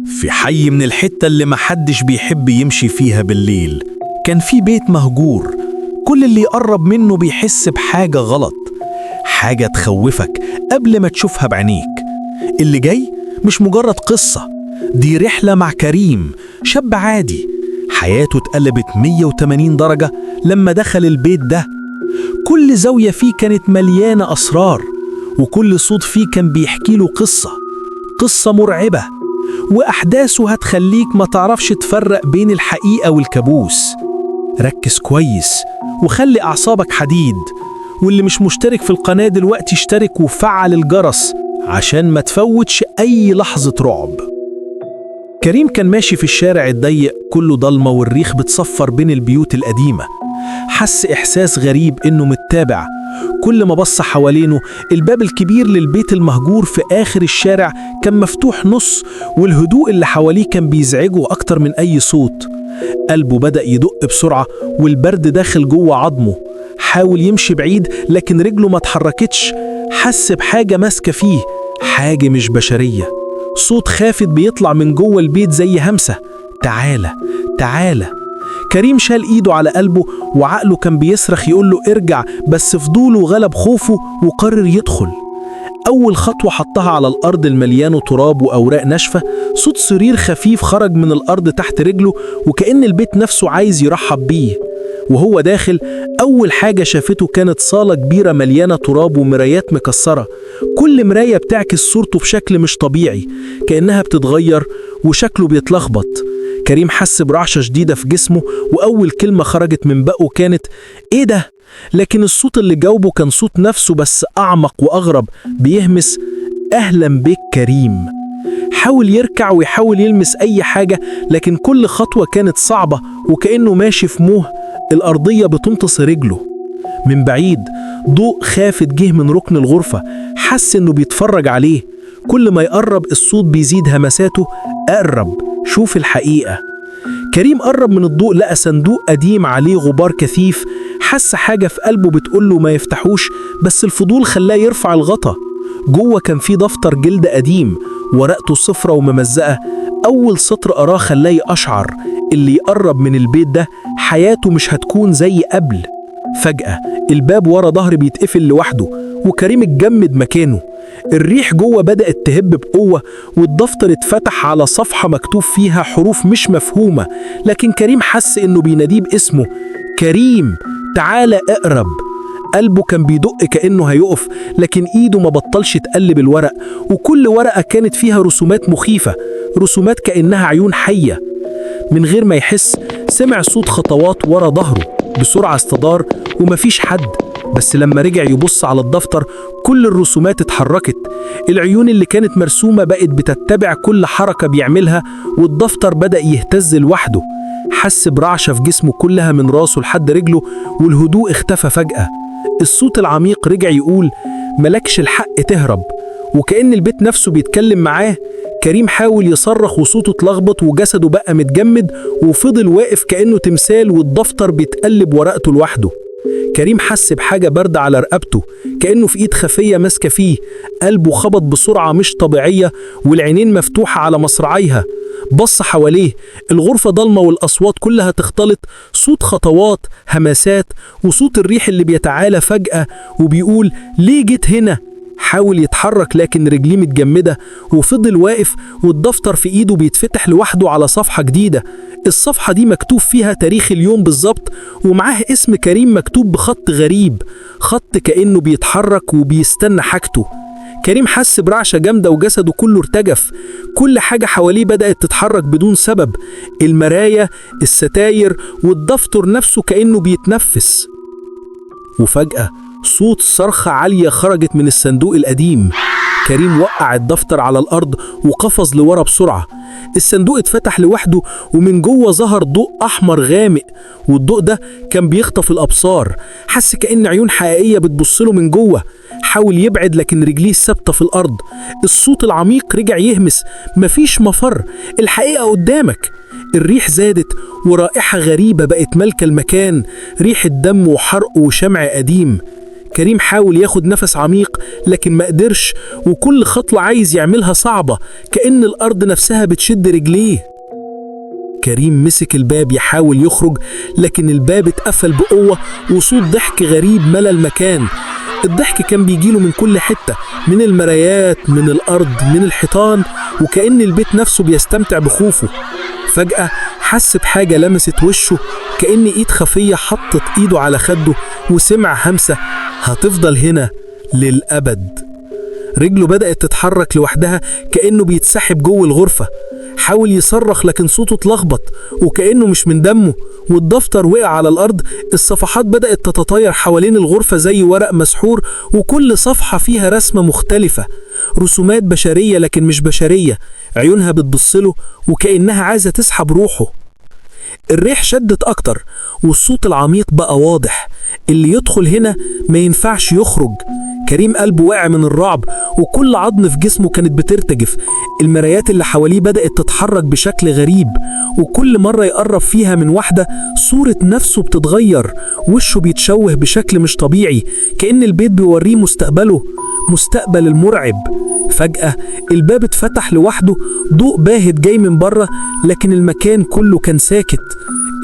في حي من الحتة اللي محدش بيحب يمشي فيها بالليل، كان في بيت مهجور. كل اللي يقرب منه بيحس بحاجة غلط، حاجة تخوفك قبل ما تشوفها بعينيك. اللي جاي مش مجرد قصة، دي رحلة مع كريم، شاب عادي حياته اتقلبت 180 درجة لما دخل البيت ده. كل زاوية فيه كانت مليانة أسرار، وكل صوت فيه كان بيحكي له قصة مرعبة، وأحداثه هتخليك ما تعرفش تفرق بين الحقيقة والكابوس. ركز كويس وخلي أعصابك حديد، واللي مش مشترك في القناة دلوقتي اشترك وفعل الجرس عشان ما تفوتش أي لحظة رعب. كريم كان ماشي في الشارع الضيق كله ضلمة والريح بتصفر بين البيوت القديمة. حس إحساس غريب إنه متابع. كل ما بص حوالينه الباب الكبير للبيت المهجور في آخر الشارع كان مفتوح نص، والهدوء اللي حواليه كان بيزعجه أكتر من أي صوت. قلبه بدأ يدق بسرعة والبرد داخل جوه عظمه. حاول يمشي بعيد لكن رجله ما اتحركتش. حس بحاجة ماسكة فيه، حاجة مش بشرية. صوت خافت بيطلع من جوه البيت زي همسة: تعالى تعالى. كريم شال ايده على قلبه وعقله كان بيصرخ يقوله ارجع، بس فضوله غلب خوفه وقرر يدخل. أول خطوة حطها على الأرض المليانة تراب وأوراق ناشفة. صوت سرير خفيف خرج من الأرض تحت رجله، وكأن البيت نفسه عايز يرحب بيه. وهو داخل أول حاجة شافته كانت صالة كبيرة مليانة تراب ومرايات مكسرة. كل مراية بتعكس صورته بشكل مش طبيعي، كأنها بتتغير وشكله بيتلخبط. كريم حس برعشة شديدة في جسمه، وأول كلمة خرجت من بقه كانت إيه ده؟ لكن الصوت اللي جاوبه كان صوت نفسه بس أعمق وأغرب، بيهمس: أهلا بك كريم. حاول يركع ويحاول يلمس أي حاجة، لكن كل خطوة كانت صعبة وكأنه ماشي في موه. الأرضية بتمتص رجله. من بعيد ضوء خافت جه من ركن الغرفة، حس إنه بيتفرج عليه. كل ما يقرب الصوت بيزيد همساته: أقرب، شوف الحقيقة. كريم قرب من الضوء، لقى صندوق قديم عليه غبار كثيف. حس حاجة في قلبه بتقوله ما يفتحوش، بس الفضول خلاه يرفع الغطا. جوه كان في دفتر جلد قديم، ورقته صفرة وممزقة. أول سطر قراه خلاه يقشعر: اللي يقرب من البيت ده حياته مش هتكون زي قبل. فجأة الباب ورا ظهر بيتقفل لوحده، وكريم اتجمد مكانه. الريح جوه بدأت تهب بقوة، والدفتر اتفتح على صفحة مكتوب فيها حروف مش مفهومة، لكن كريم حس إنه بيناديه باسمه: كريم تعالى اقرب. قلبه كان بيدق كأنه هيقف، لكن إيده ما بطلش تقلب الورق، وكل ورقة كانت فيها رسومات مخيفة، رسومات كأنها عيون حية. من غير ما يحس سمع صوت خطوات ورا ظهره. بسرعة استدار ومفيش حد، بس لما رجع يبص على الدفتر كل الرسومات اتحركت. العيون اللي كانت مرسومة بقت بتتبع كل حركة بيعملها، والدفتر بدأ يهتز لوحده. حس برعشة في جسمه كلها من راسه لحد رجله، والهدوء اختفى فجأة. الصوت العميق رجع يقول: ملكش الحق تهرب. وكأن البيت نفسه بيتكلم معاه. كريم حاول يصرخ وصوته اتلخبط وجسده بقى متجمد، وفضل واقف كأنه تمثال، والدفتر بيتقلب ورقته لوحده. كريم حس بحاجة باردة على رقبته، كأنه في إيد خفية ماسكة فيه. قلبه خبط بسرعة مش طبيعية، والعينين مفتوحة على مصراعيها. بص حواليه، الغرفة ضلمة والأصوات كلها تختلط: صوت خطوات، همسات، وصوت الريح اللي بيتعالى فجأة وبيقول: ليه جيت هنا؟ حاول يتحرك لكن رجليه متجمدة، وفضل واقف والدفتر في إيده بيتفتح لوحده على صفحة جديدة. الصفحة دي مكتوب فيها تاريخ اليوم بالظبط، ومعاه اسم كريم مكتوب بخط غريب، خط كأنه بيتحرك وبيستنى حاجته. كريم حس برعشة جامدة وجسده كله ارتجف. كل حاجة حواليه بدأت تتحرك بدون سبب، المراية، الستاير، والدفتر نفسه كأنه بيتنفس. وفجأة صوت صرخة عالية خرجت من الصندوق القديم. كريم وقع الدفتر على الأرض وقفز لورا بسرعة. الصندوق اتفتح لوحده، ومن جوه ظهر ضوء أحمر غامق، والضوء ده كان بيخطف الأبصار. حس كأن عيون حقيقية بتبصله من جوه. حاول يبعد لكن رجليه ثابتة في الأرض. الصوت العميق رجع يهمس: مفيش مفر، الحقيقة قدامك. الريح زادت، ورائحة غريبة بقت مالكة المكان، ريحة دم وحرق وشمع قديم. كريم حاول ياخد نفس عميق لكن ما قدرش، وكل خطوة عايز يعملها صعبة، كأن الأرض نفسها بتشد رجليه. كريم مسك الباب يحاول يخرج، لكن الباب اتقفل بقوة وصوت ضحك غريب ملى المكان. الضحك كان بيجيله من كل حتة، من المرايات، من الأرض، من الحيطان، وكأن البيت نفسه بيستمتع بخوفه. فجأة حس بحاجة لمست وشه، كأن إيد خفية حطت إيده على خده، وسمع همسة: هتفضل هنا للأبد. رجله بدأت تتحرك لوحدها كأنه بيتسحب جوه الغرفة. حاول يصرخ لكن صوته اتلخبط وكأنه مش من دمه، والدفتر وقع على الأرض. الصفحات بدأت تتطاير حوالين الغرفة زي ورق مسحور، وكل صفحة فيها رسمة مختلفة، رسومات بشرية لكن مش بشرية، عيونها بتبصله وكأنها عايزة تسحب روحه. الريح شدت أكتر والصوت العميق بقى واضح: اللي يدخل هنا ما ينفعش يخرج. كريم قلبه واقع من الرعب وكل عظم في جسمه كانت بترتجف. المرايات اللي حواليه بدأت تتحرك بشكل غريب، وكل مرة يقرب فيها من واحدة صورة نفسه بتتغير، وشه بيتشوه بشكل مش طبيعي، كأن البيت بيوريه مستقبله، مستقبل المرعب. فجأة الباب اتفتح لوحده، ضوء باهت جاي من بره، لكن المكان كله كان ساكت.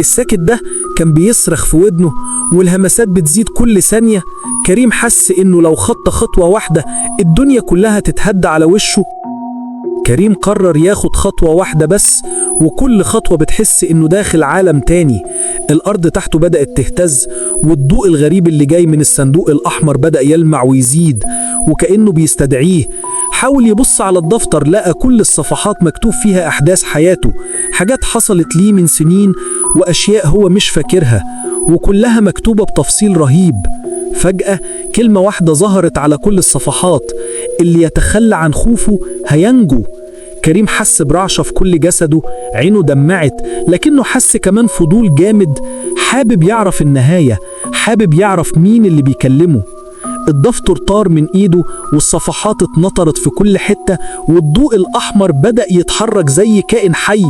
الساكت ده كان بيصرخ في ودنه والهمسات بتزيد كل ثانية. كريم حس إنه لو خط خطوة واحدة الدنيا كلها تتهد على وشه. كريم قرر ياخد خطوة واحدة بس، وكل خطوة بتحس إنه داخل عالم تاني. الأرض تحته بدأت تهتز، والضوء الغريب اللي جاي من الصندوق الأحمر بدأ يلمع ويزيد وكأنه بيستدعيه. حاول يبص على الدفتر، لقى كل الصفحات مكتوب فيها أحداث حياته، حاجات حصلت ليه من سنين وأشياء هو مش فاكرها، وكلها مكتوبة بتفصيل رهيب. فجأة كلمة واحدة ظهرت على كل الصفحات: اللي يتخلى عن خوفه هينجو. كريم حس برعشة في كل جسده، عينه دمعت، لكنه حس كمان فضول جامد، حابب يعرف النهاية، حابب يعرف مين اللي بيكلمه. الدفتر طار من ايده والصفحات اتنطرت في كل حتة، والضوء الأحمر بدأ يتحرك زي كائن حي.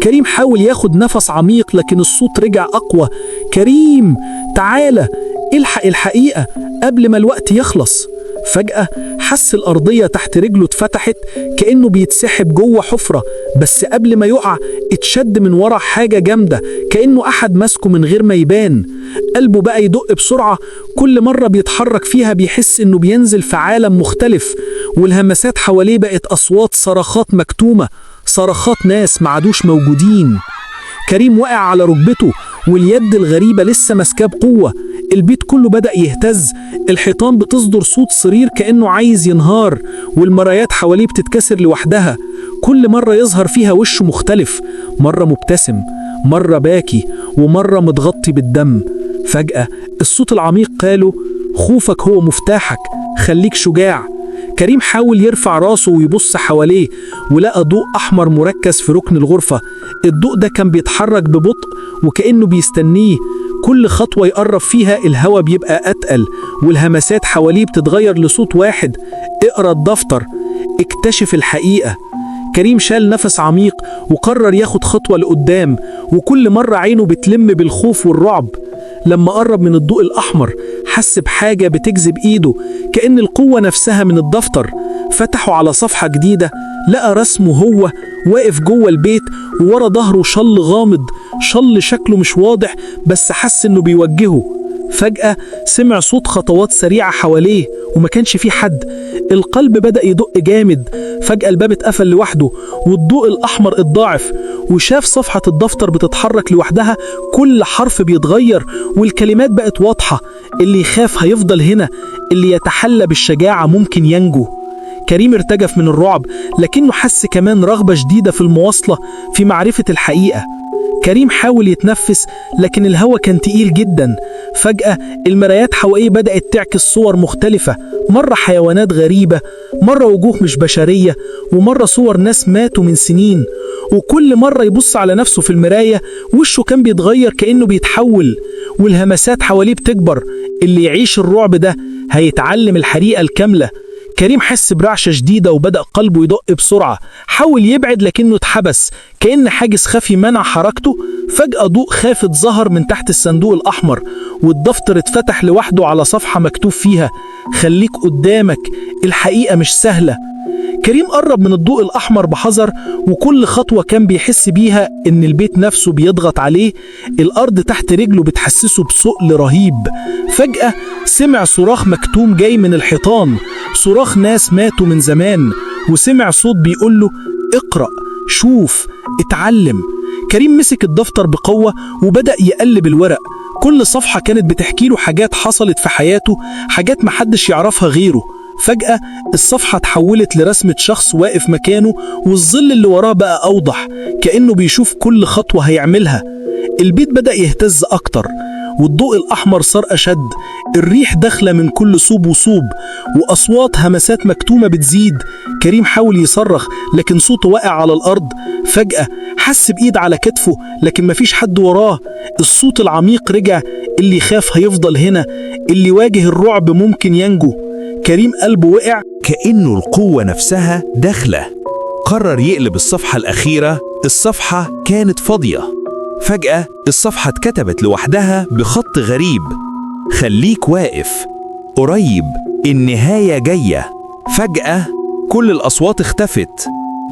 كريم حاول ياخد نفس عميق لكن الصوت رجع أقوى: كريم تعالى، الحق الحقيقة قبل ما الوقت يخلص. فجأة حس الأرضية تحت رجله اتفتحت، كأنه بيتسحب جوه حفرة، بس قبل ما يقع اتشد من ورا حاجة جامدة، كأنه أحد ماسكه من غير ما يبان. قلبه بقى يدق بسرعة، كل مرة بيتحرك فيها بيحس إنه بينزل في عالم مختلف، والهمسات حواليه بقت أصوات، صرخات مكتومة، صرخات ناس معدوش موجودين. كريم وقع على ركبته واليد الغريبة لسه ماسكاه بقوة. البيت كله بدأ يهتز، الحيطان بتصدر صوت صرير كأنه عايز ينهار، والمرايات حواليه بتتكسر لوحدها. كل مرة يظهر فيها وشه مختلف، مرة مبتسم، مرة باكي، ومرة متغطي بالدم. فجأة الصوت العميق قاله: خوفك هو مفتاحك، خليك شجاع. كريم حاول يرفع راسه ويبص حواليه، ولقى ضوء أحمر مركز في ركن الغرفة. الضوء ده كان بيتحرك ببطء وكأنه بيستنيه. كل خطوة يقرب فيها الهوا بيبقى أتقل، والهمسات حواليه بتتغير لصوت واحد: اقرأ الدفتر، اكتشف الحقيقة. كريم شال نفس عميق وقرر ياخد خطوة لقدام، وكل مرة عينه بتلم بالخوف والرعب. لما قرب من الضوء الأحمر حس بحاجة بتجذب إيده، كأن القوة نفسها من الدفتر. فتحوا على صفحة جديدة، لقى رسمه هو واقف جوه البيت، وورا ظهره شل غامض، شل شكله مش واضح بس حس إنه بيوجهه. فجأة سمع صوت خطوات سريعة حواليه وما كانش فيه حد. القلب بدأ يدق جامد. فجأة الباب اتقفل لوحده والضوء الأحمر اتضاعف، وشاف صفحة الدفتر بتتحرك لوحدها، كل حرف بيتغير والكلمات بقت واضحة: اللي يخاف هيفضل هنا، اللي يتحلى بالشجاعة ممكن ينجو. كريم ارتجف من الرعب، لكنه حس كمان رغبة جديدة في المواصلة، في معرفة الحقيقة. كريم حاول يتنفس لكن الهواء كان تقيل جدا. فجأة المرايات حواليه بدأت تعكس صور مختلفة، مرة حيوانات غريبة، مرة وجوه مش بشرية، ومرة صور ناس ماتوا من سنين. وكل مرة يبص على نفسه في المراية وشه كان بيتغير كأنه بيتحول، والهمسات حواليه بتكبر: اللي يعيش الرعب ده هيتعلم الحقيقة الكاملة. كريم حس برعشة شديدة وبدأ قلبه يدق بسرعة. حاول يبعد لكنه اتحبس، كأن حاجز خفي منع حركته. فجأة ضوء خافت ظهر من تحت الصندوق الأحمر، والدفتر اتفتح لوحده على صفحة مكتوب فيها: خليك قدامك، الحقيقة مش سهلة. كريم قرب من الضوء الأحمر بحذر، وكل خطوة كان بيحس بيها إن البيت نفسه بيضغط عليه. الأرض تحت رجله بتحسسه بثقل رهيب. فجأة سمع صراخ مكتوم جاي من الحيطان، صراخ ناس ماتوا من زمان، وسمع صوت بيقوله: اقرأ، شوف، اتعلم. كريم مسك الدفتر بقوة وبدأ يقلب الورق. كل صفحة كانت بتحكي له حاجات حصلت في حياته، حاجات محدش يعرفها غيره. فجأة الصفحة اتحولت لرسمة شخص واقف مكانه، والظل اللي وراه بقى أوضح، كأنه بيشوف كل خطوة هيعملها. البيت بدأ يهتز أكتر، والضوء الأحمر صار أشد. الريح داخلة من كل صوب وصوب، وأصوات همسات مكتومة بتزيد. كريم حاول يصرخ لكن صوته واقع على الأرض. فجأة حس بإيد على كتفه لكن مفيش حد وراه. الصوت العميق رجع: اللي يخاف هيفضل هنا، اللي يواجه الرعب ممكن ينجو. كريم قلبه وقع. كأنه القوة نفسها داخلة. قرر يقلب الصفحة الأخيرة. الصفحة كانت فاضية. فجأة الصفحة اتكتبت لوحدها بخط غريب: خليك واقف، قريب، النهاية جاية. فجأة كل الأصوات اختفت،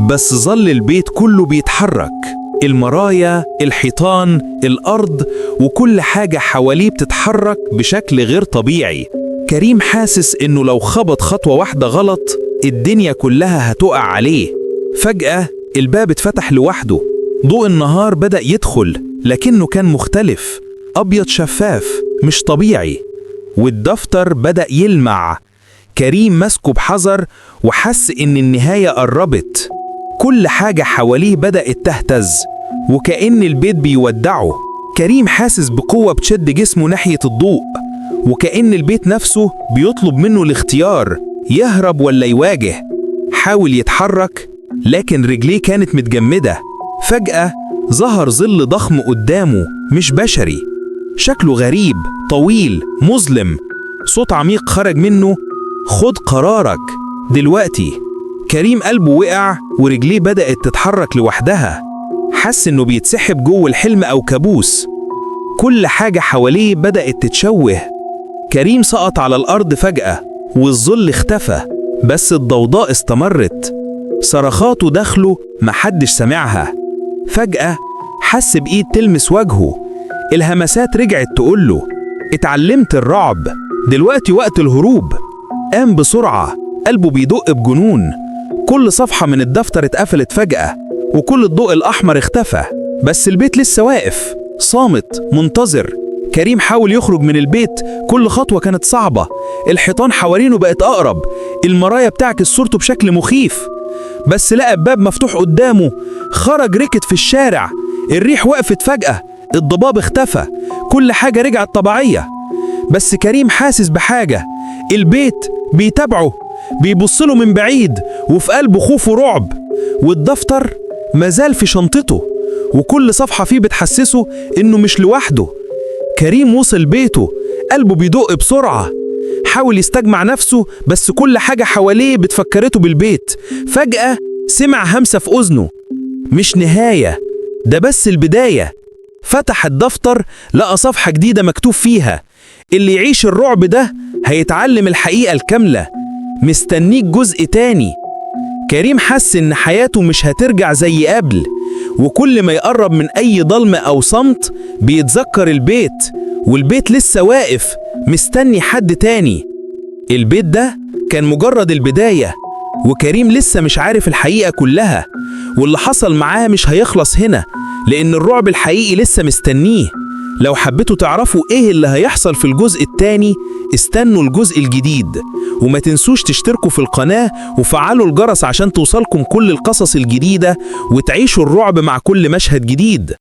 بس ظل البيت كله بيتحرك. المرايا، الحيطان، الأرض، وكل حاجة حواليه بتتحرك بشكل غير طبيعي. كريم حاسس إنه لو خبط خطوة واحدة غلط الدنيا كلها هتقع عليه. فجأة الباب اتفتح لوحده. ضوء النهار بدأ يدخل، لكنه كان مختلف، أبيض شفاف مش طبيعي. والدفتر بدأ يلمع. كريم مسكه بحذر وحس إن النهاية قربت. كل حاجة حواليه بدأت تهتز، وكأن البيت بيودعه. كريم حاسس بقوة بتشد جسمه ناحية الضوء، وكأن البيت نفسه بيطلب منه الاختيار: يهرب ولا يواجه. حاول يتحرك لكن رجليه كانت متجمدة. فجأة ظهر ظل ضخم قدامه، مش بشري، شكله غريب، طويل، مظلم. صوت عميق خرج منه: خد قرارك دلوقتي. كريم قلبه وقع ورجليه بدأت تتحرك لوحدها. حس إنه بيتسحب جوه الحلم أو كابوس. كل حاجة حواليه بدأت تتشوه. كريم سقط على الأرض فجأة، والظل اختفى، بس الضوضاء استمرت. صرخاته داخله محدش سمعها. فجأة حس بإيد تلمس وجهه. الهمسات رجعت تقوله: اتعلمت الرعب، دلوقتي وقت الهروب. قام بسرعة، قلبه بيدق بجنون. كل صفحة من الدفتر اتقفلت فجأة، وكل الضوء الأحمر اختفى، بس البيت لسه واقف صامت منتظر. كريم حاول يخرج من البيت، كل خطوة كانت صعبة. الحيطان حوالينه بقت أقرب، المرايا بتعكس صورته بشكل مخيف. بس لقى الباب مفتوح قدامه. خرج ركض في الشارع. الريح وقفت فجأة، الضباب اختفى، كل حاجة رجعت طبيعية. بس كريم حاسس بحاجة: البيت بيتابعه، بيبصله من بعيد، وفي قلبه خوف ورعب. والدفتر مازال في شنطته، وكل صفحة فيه بتحسسه إنه مش لوحده. كريم وصل بيته، قلبه بيدق بسرعة. حاول يستجمع نفسه، بس كل حاجة حواليه بتفكرته بالبيت. فجأة سمع همسة في أذنه: مش نهاية، ده بس البداية. فتح الدفتر، لقى صفحة جديدة مكتوب فيها: اللي يعيش الرعب ده هيتعلم الحقيقة الكاملة، مستنيك جزء تاني. كريم حس إن حياته مش هترجع زي قبل، وكل ما يقرب من أي ضلمة أو صمت بيتذكر البيت، والبيت لسه واقف مستني حد تاني. البيت ده كان مجرد البداية، وكريم لسه مش عارف الحقيقة كلها، واللي حصل معاه مش هيخلص هنا، لأن الرعب الحقيقي لسه مستنيه. لو حبيتوا تعرفوا إيه اللي هيحصل في الجزء التاني، استنوا الجزء الجديد، وما تنسوش تشتركوا في القناة وفعلوا الجرس عشان توصلكم كل القصص الجديدة، وتعيشوا الرعب مع كل مشهد جديد.